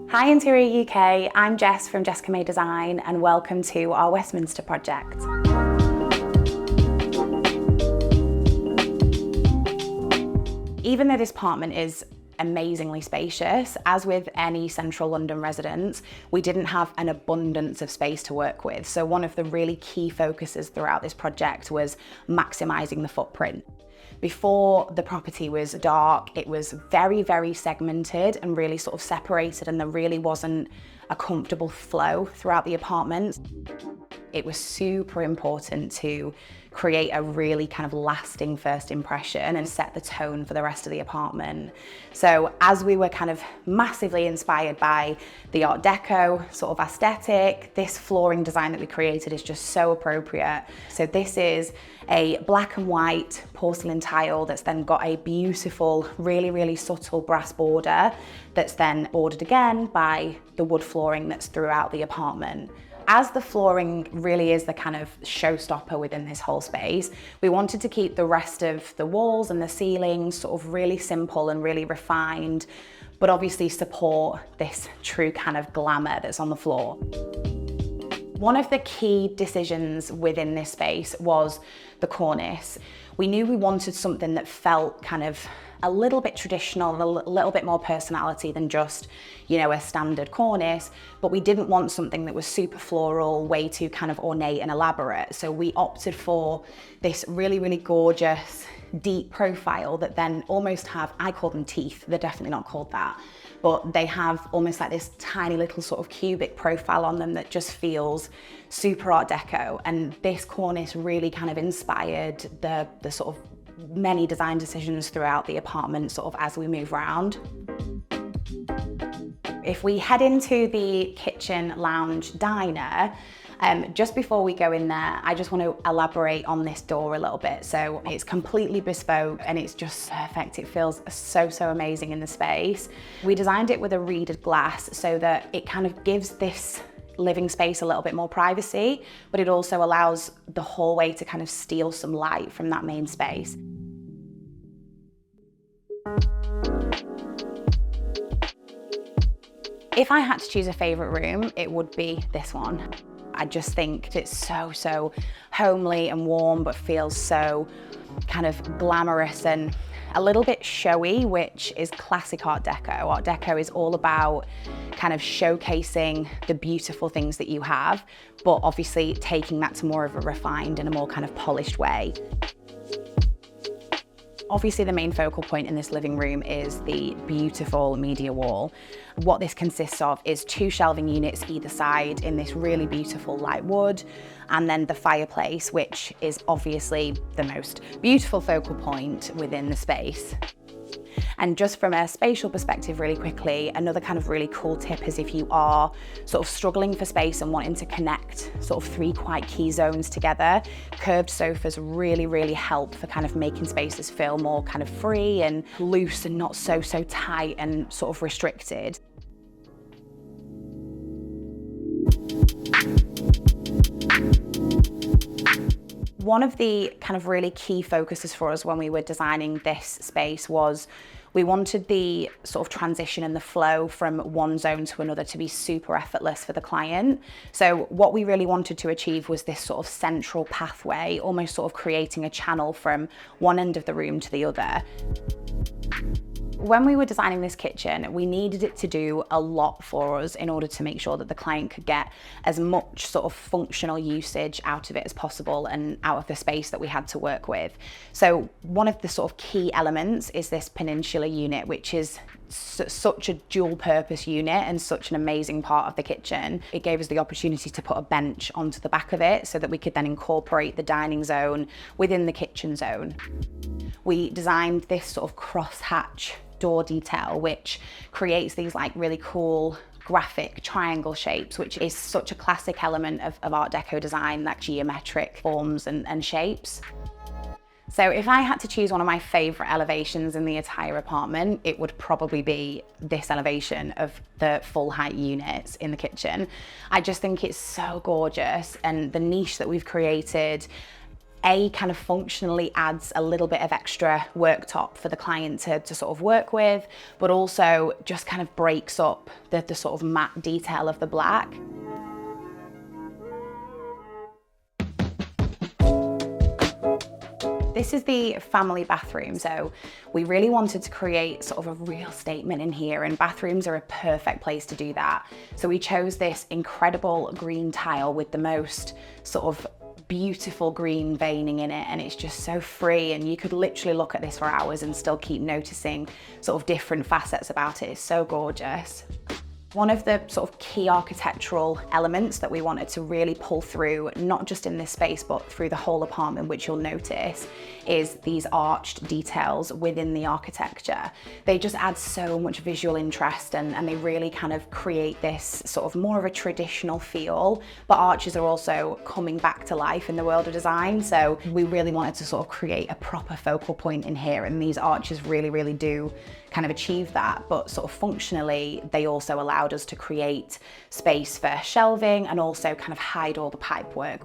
Hi Interior UK, I'm Jess from Jessica May Design and welcome to our Westminster project. Even though this apartment is amazingly spacious, as with any central London residence, we didn't have an abundance of space to work with. So one of the really key focuses throughout this project was maximising the footprint. Before the property was dark, it was very, very segmented and really sort of separated, and there really wasn't a comfortable flow throughout the apartment. It was super important to create a really kind of lasting first impression and set the tone for the rest of the apartment. So as we were kind of massively inspired by the Art Deco sort of aesthetic, this flooring design that we created is just so appropriate. So this is a black and white porcelain tile that's then got a beautiful, really, really subtle brass border that's then bordered again by the wood flooring that's throughout the apartment. As the flooring really is the kind of showstopper within this whole space, we wanted to keep the rest of the walls and the ceilings sort of really simple and really refined, but obviously support this true kind of glamour that's on the floor. One of the key decisions within this space was the cornice. We knew we wanted something that felt kind of a little bit traditional, a little bit more personality than just, you know, a standard cornice, but we didn't want something that was super floral, way too kind of ornate and elaborate. So we opted for this really, really gorgeous, deep profile that then almost have, I call them teeth, they're definitely not called that, but they have almost like this tiny little sort of cubic profile on them that just feels super Art Deco. And this cornice really kind of inspired the sort of many design decisions throughout the apartment sort of as we move around. If we head into the kitchen, lounge, diner, just before we go in there, I just want to elaborate on this door a little bit. So it's completely bespoke and it's just perfect. It feels so, so amazing in the space. We designed it with a reeded glass so that it kind of gives this living space a little bit more privacy, but it also allows the hallway to kind of steal some light from that main space. If I had to choose a favorite room, it would be this one. I just think it's so homely and warm, but feels so kind of glamorous and a little bit showy, which is classic Art Deco. Art Deco is all about kind of showcasing the beautiful things that you have, but obviously taking that to more of a refined and a more kind of polished way. Obviously the main focal point in this living room is the beautiful media wall. What this consists of is 2 shelving units either side in this really beautiful light wood, and then the fireplace, which is obviously the most beautiful focal point within the space. And just from a spatial perspective really quickly, another kind of really cool tip is if you are sort of struggling for space and wanting to connect sort of 3 quite key zones together, curved sofas really help for kind of making spaces feel more kind of free and loose and not so tight and sort of restricted. One of the kind of really key focuses for us when we were designing this space was we wanted the sort of transition and the flow from one zone to another to be super effortless for the client. So what we really wanted to achieve was this sort of central pathway, almost sort of creating a channel from one end of the room to the other. When we were designing this kitchen, we needed it to do a lot for us in order to make sure that the client could get as much sort of functional usage out of it as possible and out of the space that we had to work with. So one of the sort of key elements is this peninsula unit, which is such a dual purpose unit and such an amazing part of the kitchen. It gave us the opportunity to put a bench onto the back of it so that we could then incorporate the dining zone within the kitchen zone. We designed this sort of cross-hatch door detail, which creates these like really cool graphic triangle shapes, which is such a classic element of Art Deco design, like geometric forms and shapes. So if I had to choose one of my favorite elevations in the entire apartment, it would probably be this elevation of the full height units in the kitchen. I just think it's so gorgeous, and the niche that we've created kind of functionally adds a little bit of extra worktop for the client to sort of work with, but also just kind of breaks up the sort of matte detail of the black. This is the family bathroom, so we really wanted to create sort of a real statement in here, and bathrooms are a perfect place to do that. So we chose this incredible green tile with the most sort of beautiful green veining in it, and it's just so free, and you could literally look at this for hours and still keep noticing sort of different facets about it. It's so gorgeous. One of the sort of key architectural elements that we wanted to really pull through, not just in this space, but through the whole apartment, which you'll notice, is these arched details within the architecture. They just add so much visual interest, and they really kind of create this sort of more of a traditional feel, but arches are also coming back to life in the world of design. So we really wanted to sort of create a proper focal point in here, and these arches really, really do kind of achieve that, but sort of functionally, they also allowed us to create space for shelving and also kind of hide all the pipe work.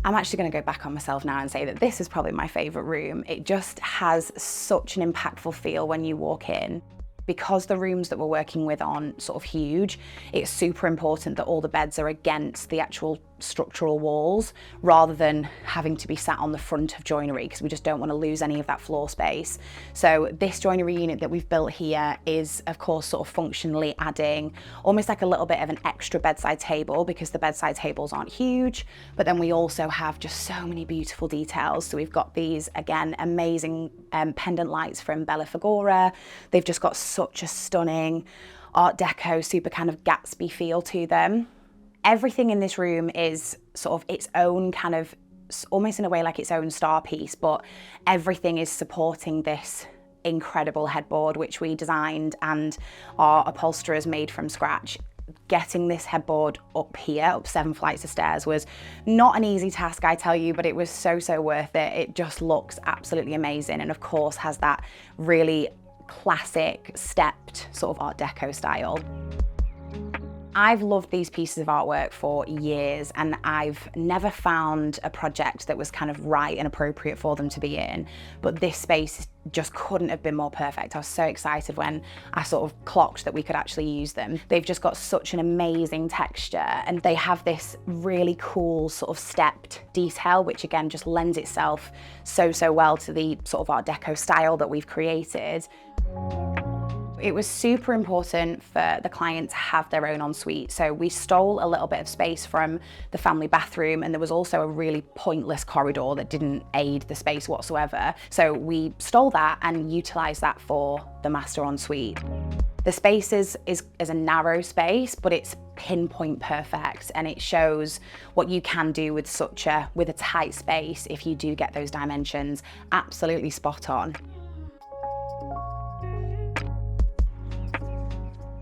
I'm actually going to go back on myself now and say that this is probably my favourite room. It just has such an impactful feel when you walk in. Because the rooms that we're working with aren't sort of huge, it's super important that all the beds are against the actual structural walls rather than having to be sat on the front of joinery, because we just don't want to lose any of that floor space. So this joinery unit that we've built here is of course sort of functionally adding almost like a little bit of an extra bedside table, because the bedside tables aren't huge, but then we also have just so many beautiful details. So we've got these, again, amazing pendant lights from Bella Fagora. They've just got such a stunning art deco, super kind of Gatsby feel to them. Everything in this room is sort of its own kind of, almost in a way like its own star piece, but everything is supporting this incredible headboard, which we designed and our upholsterers made from scratch. Getting this headboard up here, up 7 flights of stairs, was not an easy task, I tell you, but it was so, so worth it. It just looks absolutely amazing, and of course has that really classic stepped sort of art deco style. I've loved these pieces of artwork for years, and I've never found a project that was kind of right and appropriate for them to be in, but this space just couldn't have been more perfect. I was so excited when I sort of clocked that we could actually use them. They've just got such an amazing texture, and they have this really cool sort of stepped detail, which again just lends itself so, so well to the sort of art deco style that we've created. It was super important for the client to have their own ensuite, so we stole a little bit of space from the family bathroom, and there was also a really pointless corridor that didn't aid the space whatsoever. So we stole that and utilised that for the master ensuite. The space is a narrow space, but it's pinpoint perfect, and it shows what you can do with a tight space if you do get those dimensions absolutely spot on.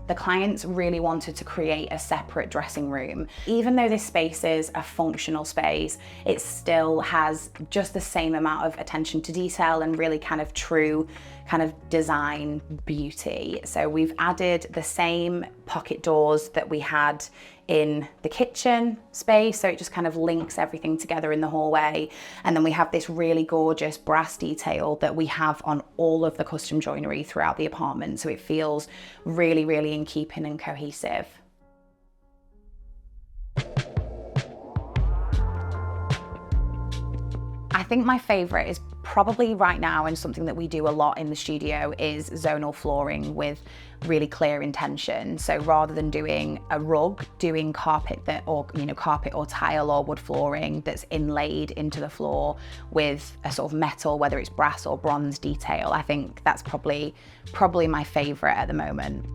The clients really wanted to create a separate dressing room. Even though this space is a functional space, it still has just the same amount of attention to detail and really kind of true kind of design beauty. So we've added the same pocket doors that we had in the kitchen space, so it just kind of links everything together in the hallway. And then we have this really gorgeous brass detail that we have on all of the custom joinery throughout the apartment, so it feels really, really in keeping and cohesive. I think my favorite is probably right now, and something that we do a lot in the studio, is zonal flooring with really clear intention. So rather than doing a rug, doing carpet or tile or wood flooring that's inlaid into the floor with a sort of metal, whether it's brass or bronze detail. I think that's probably my favorite at the moment.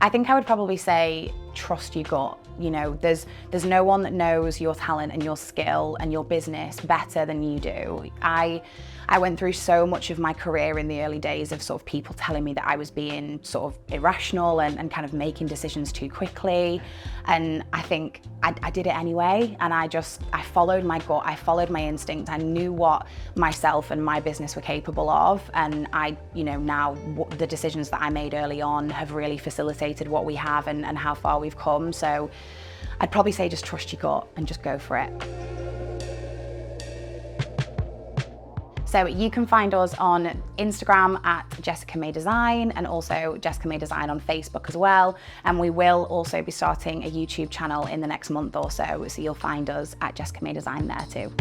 I think I would probably say trust your gut. You know, there's no one that knows your talent and your skill and your business better than you do. I I went through so much of my career in the early days of sort of people telling me that I was being sort of irrational and kind of making decisions too quickly. And I think I did it anyway. And I followed my gut, I followed my instinct. I knew what myself and my business were capable of. And now the decisions that I made early on have really facilitated what we have and how far we've come. So I'd probably say just trust your gut and just go for it. So you can find us on Instagram at Jessica May Design, and also Jessica May Design on Facebook as well. And we will also be starting a YouTube channel in the next month or so you'll find us at Jessica May Design there too.